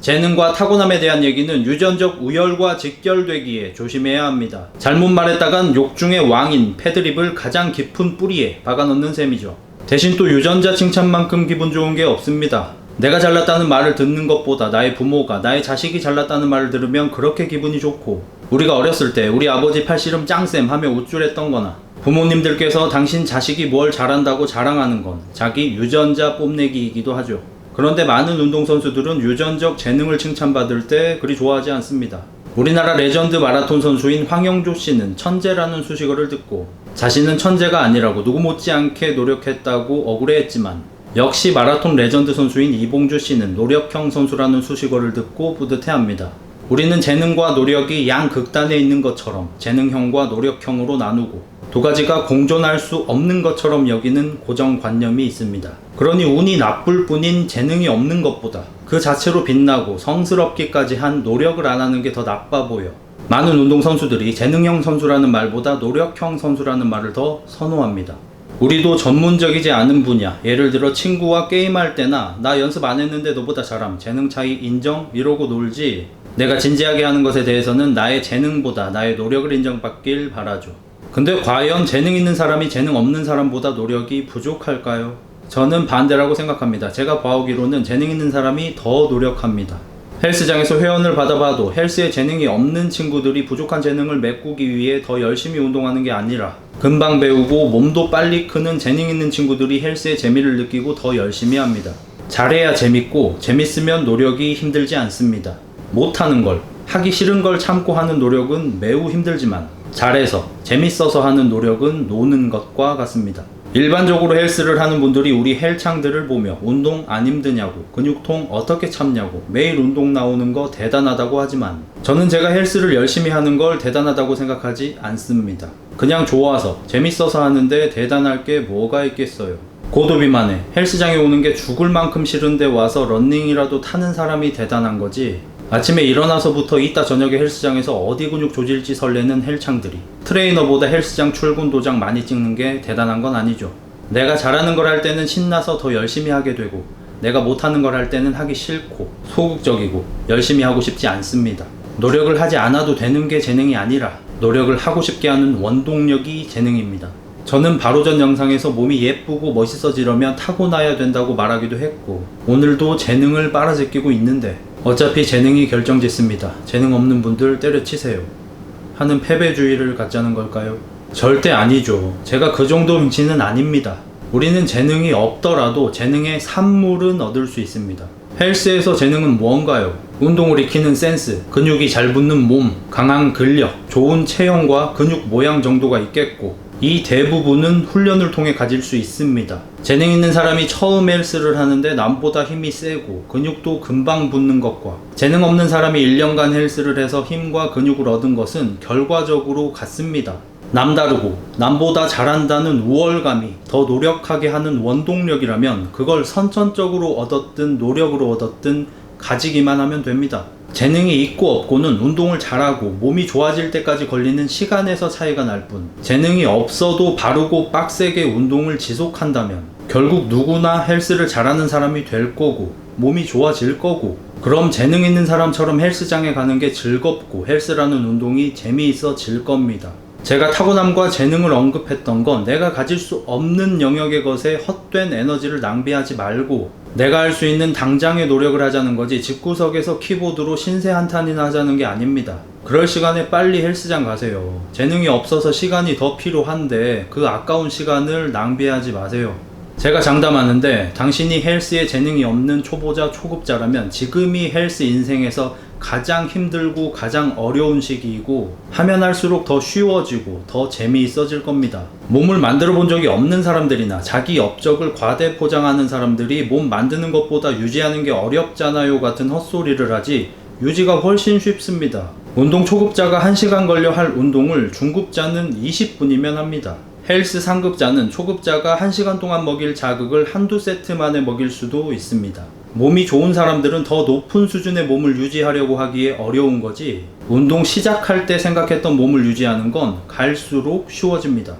재능과 타고남에 대한 얘기는 유전적 우열과 직결되기에 조심해야 합니다. 잘못 말했다간 욕중의 왕인 패드립을 가장 깊은 뿌리에 박아넣는 셈이죠. 대신 또 유전자 칭찬만큼 기분 좋은 게 없습니다. 내가 잘났다는 말을 듣는 것보다 나의 부모가 나의 자식이 잘났다는 말을 들으면 그렇게 기분이 좋고, 우리가 어렸을 때 우리 아버지 팔씨름 짱쌤 하며 우쭐했던 거나, 부모님들께서 당신 자식이 뭘 잘한다고 자랑하는 건 자기 유전자 뽐내기이기도 하죠. 그런데 많은 운동선수들은 유전적 재능을 칭찬받을 때 그리 좋아하지 않습니다. 우리나라 레전드 마라톤 선수인 황영조 씨는 천재라는 수식어를 듣고 자신은 천재가 아니라고 누구 못지않게 노력했다고 억울해했지만, 역시 마라톤 레전드 선수인 이봉주 씨는 노력형 선수라는 수식어를 듣고 뿌듯해합니다. 우리는 재능과 노력이 양극단에 있는 것처럼 재능형과 노력형으로 나누고 두 가지가 공존할 수 없는 것처럼 여기는 고정관념이 있습니다. 그러니 운이 나쁠 뿐인 재능이 없는 것보다 그 자체로 빛나고 성스럽기까지 한 노력을 안 하는 게 더 나빠 보여. 많은 운동선수들이 재능형 선수라는 말보다 노력형 선수라는 말을 더 선호합니다. 우리도 전문적이지 않은 분야, 예를 들어 친구와 게임할 때나 나 연습 안 했는데 너보다 잘함, 재능 차이 인정? 이러고 놀지, 내가 진지하게 하는 것에 대해서는 나의 재능보다 나의 노력을 인정받길 바라죠. 근데 과연 재능 있는 사람이 재능 없는 사람보다 노력이 부족할까요? 저는 반대라고 생각합니다. 제가 봐오기로는 재능 있는 사람이 더 노력합니다. 헬스장에서 회원을 받아봐도 헬스에 재능이 없는 친구들이 부족한 재능을 메꾸기 위해 더 열심히 운동하는 게 아니라 금방 배우고 몸도 빨리 크는 재능 있는 친구들이 헬스의 재미를 느끼고 더 열심히 합니다. 잘해야 재밌고 재밌으면 노력이 힘들지 않습니다. 못하는 걸, 하기 싫은 걸 참고 하는 노력은 매우 힘들지만 잘해서 재밌어서 하는 노력은 노는 것과 같습니다. 일반적으로 헬스를 하는 분들이 우리 헬창들을 보며 운동 안 힘드냐고, 근육통 어떻게 참냐고 매일 운동 나오는 거 대단하다고 하지만, 저는 제가 헬스를 열심히 하는 걸 대단하다고 생각하지 않습니다. 그냥 좋아서 재밌어서 하는데 대단할 게 뭐가 있겠어요. 고도비만에 헬스장에 오는 게 죽을 만큼 싫은데 와서 런닝이라도 타는 사람이 대단한 거지, 아침에 일어나서부터 이따 저녁에 헬스장에서 어디 근육 조질지 설레는 헬창들이 트레이너보다 헬스장 출근 도장 많이 찍는 게 대단한 건 아니죠. 내가 잘하는 걸 할 때는 신나서 더 열심히 하게 되고, 내가 못하는 걸 할 때는 하기 싫고 소극적이고 열심히 하고 싶지 않습니다. 노력을 하지 않아도 되는 게 재능이 아니라 노력을 하고 싶게 하는 원동력이 재능입니다. 저는 바로 전 영상에서 몸이 예쁘고 멋있어지려면 타고나야 된다고 말하기도 했고, 오늘도 재능을 빨아제끼고 있는데 어차피 재능이 결정짓습니다. 재능 없는 분들 때려치세요 하는 패배주의를 갖자는 걸까요? 절대 아니죠. 제가 그 정도 위치는 아닙니다. 우리는 재능이 없더라도 재능의 산물은 얻을 수 있습니다. 헬스에서 재능은 무언가요? 운동을 익히는 센스, 근육이 잘 붙는 몸, 강한 근력, 좋은 체형과 근육 모양 정도가 있겠고, 이 대부분은 훈련을 통해 가질 수 있습니다. 재능 있는 사람이 처음 헬스를 하는데 남보다 힘이 세고 근육도 금방 붙는 것과, 재능 없는 사람이 1년간 헬스를 해서 힘과 근육을 얻은 것은 결과적으로 같습니다. 남다르고 남보다 잘한다는 우월감이 더 노력하게 하는 원동력이라면 그걸 선천적으로 얻었든 노력으로 얻었든 가지기만 하면 됩니다. 재능이 있고 없고는 운동을 잘하고 몸이 좋아질 때까지 걸리는 시간에서 차이가 날 뿐, 재능이 없어도 바르고 빡세게 운동을 지속한다면 결국 누구나 헬스를 잘하는 사람이 될 거고 몸이 좋아질 거고, 그럼 재능 있는 사람처럼 헬스장에 가는 게 즐겁고 헬스라는 운동이 재미있어질 겁니다. 제가 타고남과 재능을 언급했던 건 내가 가질 수 없는 영역의 것에 헛된 에너지를 낭비하지 말고 내가 할 수 있는 당장의 노력을 하자는 거지, 집구석에서 키보드로 신세 한탄이나 하자는 게 아닙니다. 그럴 시간에 빨리 헬스장 가세요. 재능이 없어서 시간이 더 필요한데 그 아까운 시간을 낭비하지 마세요. 제가 장담하는데 당신이 헬스에 재능이 없는 초보자 초급자라면 지금이 헬스 인생에서 가장 힘들고 가장 어려운 시기이고, 하면 할수록 더 쉬워지고 더 재미있어질 겁니다. 몸을 만들어 본 적이 없는 사람들이나 자기 업적을 과대 포장하는 사람들이 몸 만드는 것보다 유지하는 게 어렵잖아요 같은 헛소리를 하지, 유지가 훨씬 쉽습니다. 운동 초급자가 1시간 걸려 할 운동을 중급자는 20분이면 합니다. 헬스 상급자는 초급자가 1시간 동안 먹일 자극을 한두 세트 만에 먹일 수도 있습니다. 몸이 좋은 사람들은 더 높은 수준의 몸을 유지하려고 하기에 어려운 거지, 운동 시작할 때 생각했던 몸을 유지하는 건 갈수록 쉬워집니다.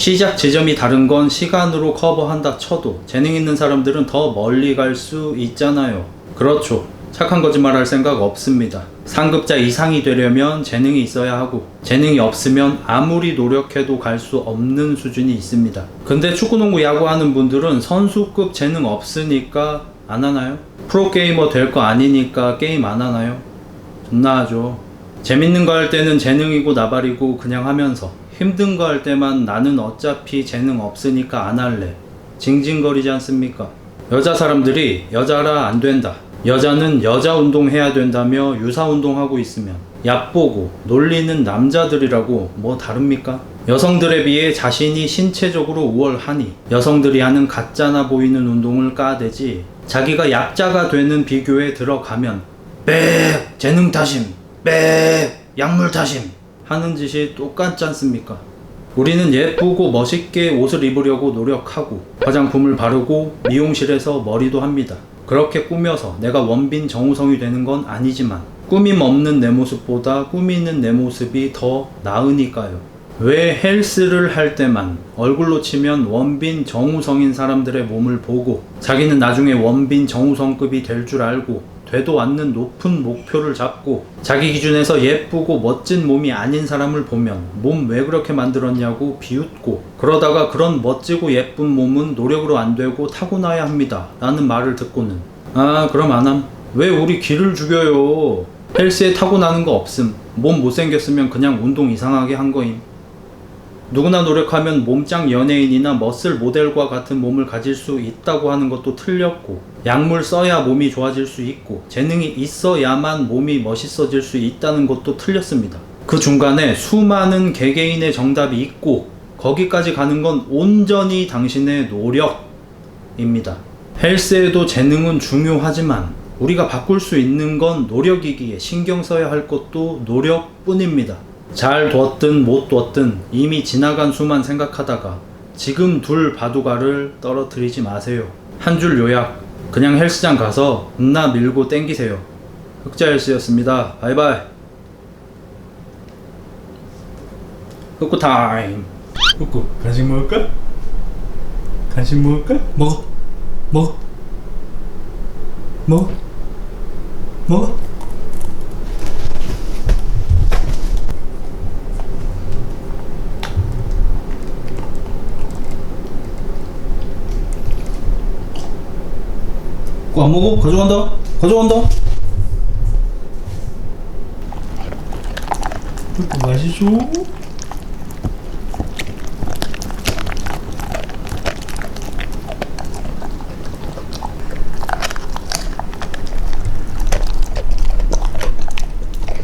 시작 지점이 다른 건 시간으로 커버한다 쳐도 재능 있는 사람들은 더 멀리 갈 수 있잖아요. 그렇죠. 착한 거짓말 할 생각 없습니다. 상급자 이상이 되려면 재능이 있어야 하고 재능이 없으면 아무리 노력해도 갈 수 없는 수준이 있습니다. 근데 축구농구 야구하는 분들은 선수급 재능 없으니까 안 하나요? 프로게이머 될 거 아니니까 게임 안 하나요? 존나 하죠. 재밌는 거 할 때는 재능이고 나발이고 그냥 하면서 힘든 거 할 때만 나는 어차피 재능 없으니까 안 할래 징징거리지 않습니까? 여자 사람들이 여자라 안 된다, 여자는 여자 운동 해야 된다며 유사 운동하고 있으면 얕보고 놀리는 남자들이라고 뭐 다릅니까? 여성들에 비해 자신이 신체적으로 우월하니 여성들이 하는 가짜나 보이는 운동을 까대지 자기가 약자가 되는 비교에 들어가면 빽 재능 타심, 빽 약물 타심 하는 짓이 똑같지 않습니까? 우리는 예쁘고 멋있게 옷을 입으려고 노력하고 화장품을 바르고 미용실에서 머리도 합니다. 그렇게 꾸며서 내가 원빈 정우성이 되는 건 아니지만 꾸밈 없는 내 모습보다 꾸미는 내 모습이 더 나으니까요. 왜 헬스를 할 때만 얼굴로 치면 원빈 정우성인 사람들의 몸을 보고 자기는 나중에 원빈 정우성급이 될 줄 알고 되도 않는 높은 목표를 잡고 자기 기준에서 예쁘고 멋진 몸이 아닌 사람을 보면 몸 왜 그렇게 만들었냐고 비웃고 그러다가 그런 멋지고 예쁜 몸은 노력으로 안 되고 타고나야 합니다 라는 말을 듣고는 아 그럼 안함. 왜 우리 기를 죽여요. 헬스에 타고나는 거 없음. 몸 못생겼으면 그냥 운동 이상하게 한 거임. 누구나 노력하면 몸짱 연예인이나 머슬 모델과 같은 몸을 가질 수 있다고 하는 것도 틀렸고 약물 써야 몸이 좋아질 수 있고 재능이 있어야만 몸이 멋있어질 수 있다는 것도 틀렸습니다. 그 중간에 수많은 개개인의 정답이 있고 거기까지 가는 건 온전히 당신의 노력입니다. 헬스에도 재능은 중요하지만 우리가 바꿀 수 있는 건 노력이기에 신경 써야 할 것도 노력뿐입니다. 잘 뒀든 못 뒀든 이미 지나간 수만 생각하다가 지금 둘 바둑알을 떨어뜨리지 마세요. 한 줄 요약, 그냥 헬스장 가서 겁나 밀고 땡기세요. 흑자 헬스였습니다. 바이바이. 흑구 타임. 흑구 간식 먹을까? 간식 먹을까? 먹어 먹어 먹어 먹어. 그거 안 먹어? 가져간다? 가져간다? 흑구 맛이 줘?